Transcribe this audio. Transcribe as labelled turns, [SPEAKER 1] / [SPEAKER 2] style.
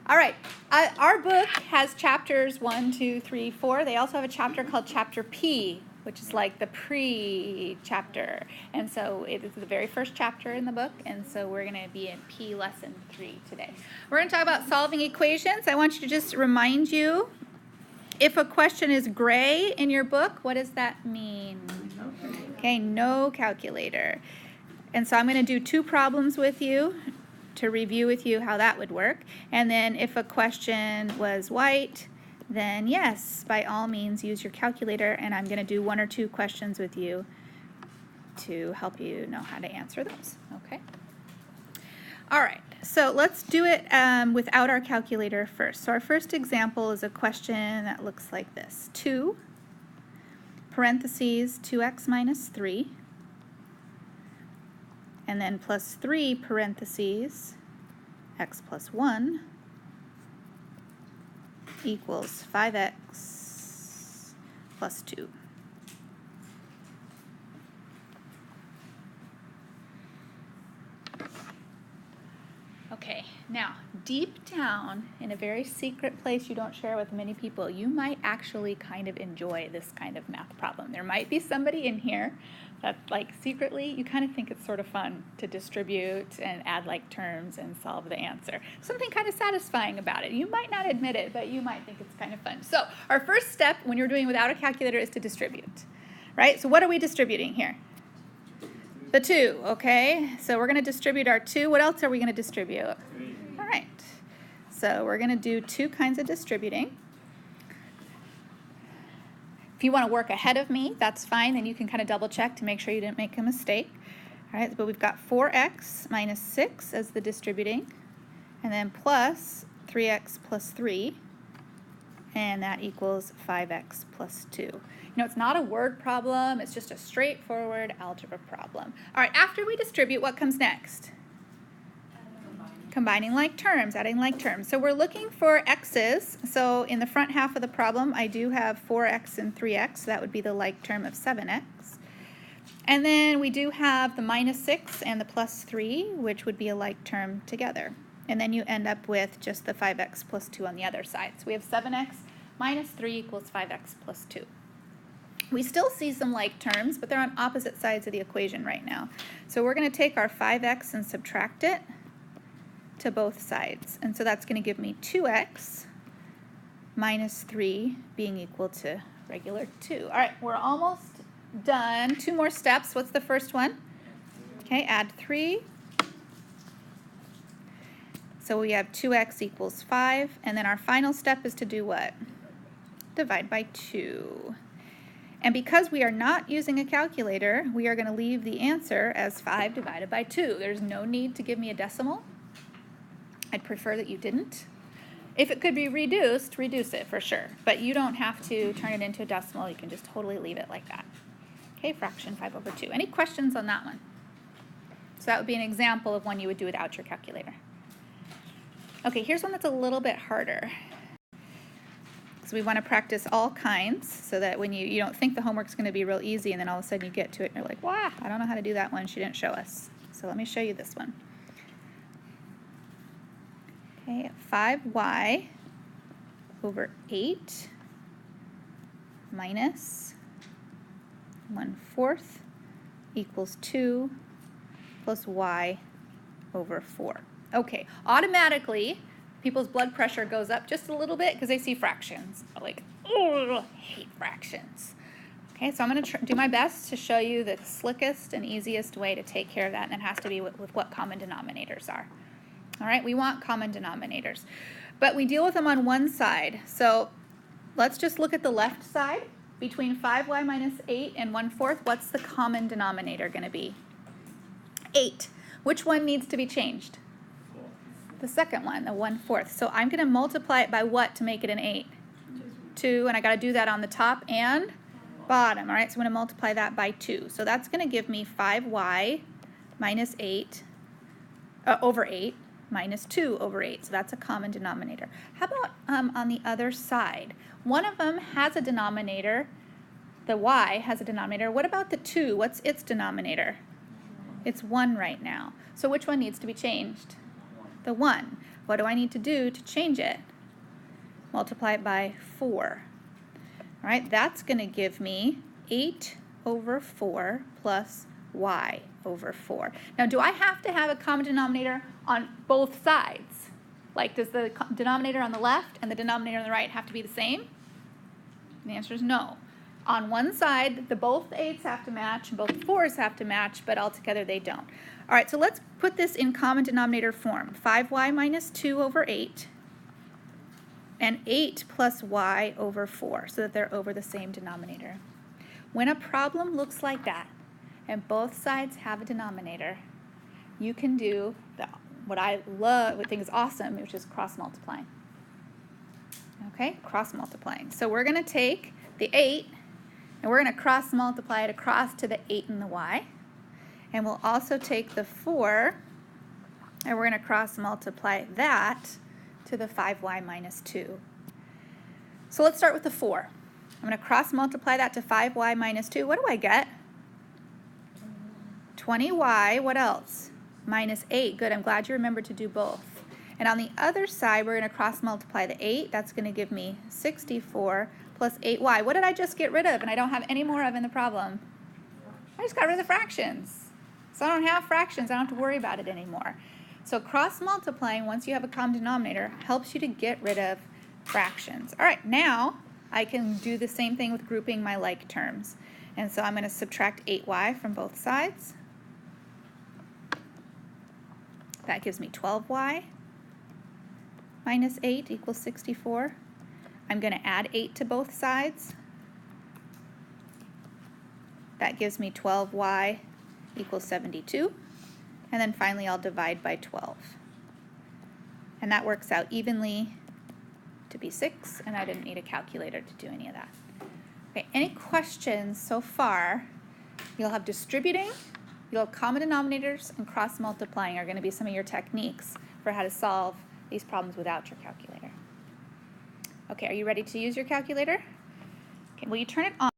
[SPEAKER 1] All right. Our book has chapters 1, 2, 3, 4. They also have a chapter called Chapter P, which is like the pre-chapter. And so it is the very first chapter in the book. And so we're going to be in P lesson 3 today. We're going to talk about solving equations. I want you to just remind you, if a question is gray in your book, what does that mean? Okay, no calculator. And so I'm going to do 2 problems with you to review with you how that would work. And then if a question was white, then yes, by all means use your calculator, and I'm going to do 1 or 2 questions with you to help you know how to answer those. Okay? All right, so let's do it without our calculator first. So our first example is a question that looks like this. 2 parentheses 2x minus 3, and then plus 3 parentheses x plus 1 equals 5x plus 2. Okay, now deep down in a very secret place you don't share with many people, you might actually kind of enjoy this kind of math problem. There might be somebody in here that, like, secretly you kind of think it's sort of fun to distribute and add like terms and solve the answer. Something kind of satisfying about it. You might not admit it, but you might think it's kind of fun. So our first step when you're doing without a calculator is to distribute, right? So what are we distributing here? The 2, okay? So we're going to distribute our 2. What else are we going to distribute? All right. So we're going to do 2 kinds of distributing. If you want to work ahead of me, that's fine. Then you can kind of double check to make sure you didn't make a mistake. All right, but we've got 4x minus 6 as the distributing, and then plus 3x plus 3, and that equals 5x plus 2. You know, it's not a word problem. It's just a straightforward algebra problem. All right, after we distribute, what comes next? Combining like terms, adding like terms. So we're looking for x's. So in the front half of the problem, I do have 4x and 3x. So that would be the like term of 7x. And then we do have the minus 6 and the plus 3, which would be a like term together. And then you end up with just the 5x plus 2 on the other side. So we have 7x minus 3 equals 5x plus 2. We still see some like terms, but they're on opposite sides of the equation right now. So we're going to take our 5x and subtract it to both sides. And so that's going to give me 2x minus 3 being equal to regular 2. All right, we're almost done. 2 more steps. What's the first one? Okay, add 3. So we have 2x equals 5. And then our final step is to do what? Divide by 2. And because we are not using a calculator, we are going to leave the answer as 5 divided by 2. There's no need to give me a decimal. I'd prefer that you didn't. If it could be reduced, reduce it for sure. But you don't have to turn it into a decimal. You can just totally leave it like that. Okay, fraction 5 over 2. Any questions on that one? So that would be an example of one you would do without your calculator. Okay, here's one that's a little bit harder. So we want to practice all kinds so that when you don't think the homework's going to be real easy, and then all of a sudden you get to it and you're like, wow, I don't know how to do that one. She didn't show us. So let me show you this one. Okay, 5y over 8 minus 1/4 equals 2 plus y over 4. Okay, automatically people's blood pressure goes up just a little bit because they see fractions. Like, oh, I hate fractions. Okay, so I'm going to do my best to show you the slickest and easiest way to take care of that, and it has to be with what common denominators are. All right, we want common denominators, but we deal with them on one side. So let's just look at the left side. Between 5y minus 8 and 1/4, what's the common denominator going to be? 8. Which one needs to be changed? The second one, the 1/4. So I'm going to multiply it by what to make it an 8? 2, and I got to do that on the top and bottom. All right, so I'm going to multiply that by 2. So that's going to give me 5y minus 8 over 8 minus 2 over 8. So that's a common denominator. How about on the other side? One of them has a denominator. The y has a denominator. What about the 2? What's its denominator? It's 1 right now. So which one needs to be changed? The 1. What do I need to do to change it? Multiply it by 4. All right, that's going to give me 8 over 4 plus y over 4. Now, do I have to have a common denominator on both sides? Like, does the denominator on the left and the denominator on the right have to be the same? And the answer is no. On one side, both 8's have to match and both 4's have to match, but altogether they don't. All right, so let's put this in common denominator form. 5y minus 2 over 8 and 8 plus y over 4, so that they're over the same denominator. When a problem looks like that, and both sides have a denominator, you can do what I think is awesome, which is cross-multiplying. Okay, cross-multiplying. So we're going to take the 8, and we're going to cross-multiply it across to the 8 and the y. And we'll also take the 4, and we're going to cross-multiply that to the 5y minus 2. So let's start with the 4. I'm going to cross-multiply that to 5y minus 2. What do I get? 20y, what else? Minus 8. Good, I'm glad you remembered to do both. And on the other side, we're going to cross-multiply the 8. That's going to give me 64 plus 8y. What did I just get rid of and I don't have any more of in the problem? I just got rid of the fractions. So I don't have fractions. I don't have to worry about it anymore. So cross-multiplying, once you have a common denominator, helps you to get rid of fractions. All right, now I can do the same thing with grouping my like terms. And so I'm going to subtract 8y from both sides. That gives me 12y minus 8 equals 64. I'm going to add 8 to both sides. That gives me 12y equals 72. And then finally I'll divide by 12. And that works out evenly to be 6, and I didn't need a calculator to do any of that. Okay, any questions so far? You'll have distributing, you'll have common denominators, and cross-multiplying are going to be some of your techniques for how to solve these problems without your calculator. Okay, are you ready to use your calculator? Okay, will you turn it on?